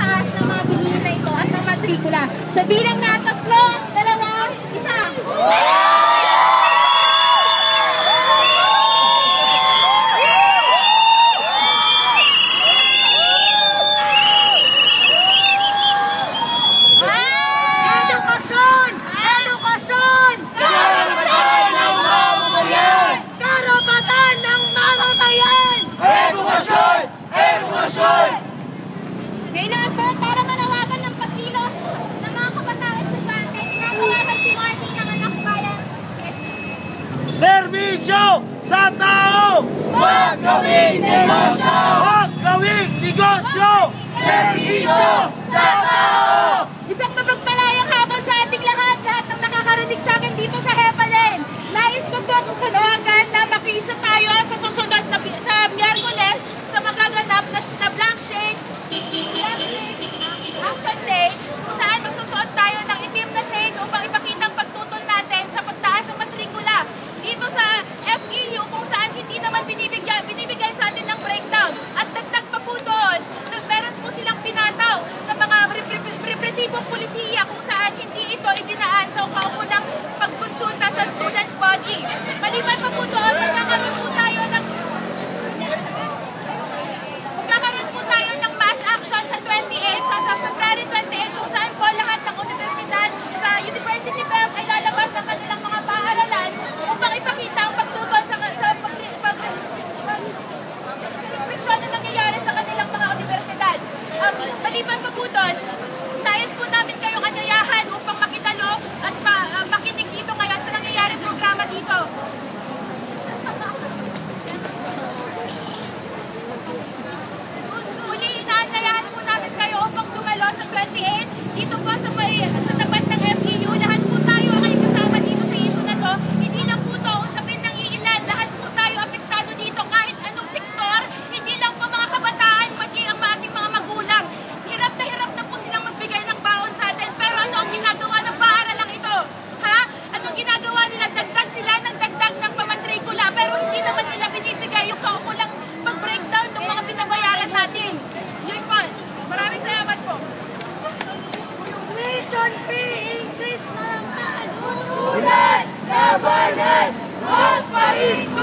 taas ng mga bilihin na ito at ng matrikula. Sa bilang na 3, 2, 1. Kailangan po para manawagan ng pagkilos ng mga kabatang estudyante, tinatawagan si Marty ng anak bayan. Serbisyo sa tao! Huwag gawing negosyo! Huwag gawing negosyo! Serbisyo sa tao! Isang mapagpalayang hapon sa ating lahat ng nakakarinig sa akin dito sa Hepalen. Nais ko po kung panawagan na makiisa tayo sa susunod na sa Miyerkules sa magaganap na Black Shakes Action Day, kung saan magsusuot tayo ng itim na shades upang ipakita ang pagtutol natin sa pagtaas ng matrikula. Dito sa FEU kung saan hindi naman binibigay sa atin ng breakdown. At dagdag pa po doon, meron po silang pinataw ng mga represibong polisiya kung saan hindi ito idinaan sa kaukulang pagkonsulta sa student body. Maliban pa po doon, magkakaroon po tayo ng mass action sa 28, sa February 28, kung saan po lahat ng universidad sa University Belt ay lalabas ng kanilang mga paaralan upang ipakita ang pagtutol sa represyon na nangyayari sa kanilang mga universidad. Maliban pa po doon, nais po namin kayong anyayahan upang makitalo at makinig dito ngayon sa nangyayari programa dito. Sa 28, dito po sa tapat ng FEU, lahat po tayo ay kasama dito sa issue na to. Hindi lang po to usapin ng iilan, lahat po tayo apektado dito kahit anong sektor, hindi lang po mga kabataan, pati ang ating mga magulang. Hirap na po silang magbigay ng baon sa atin, pero ano ang ginagawa ng paaralang ito? Ha? Anong ginagawa nila? Dagdag sila ng dagdag ng pamatrikula, pero hindi naman nila binibigay yung kaukulang pag-breakdown ng mga binabayaran natin. Yun po. Maraming salamat po. Tuition fee increase na naman! Ulan! Labanan! Huwag pa rin!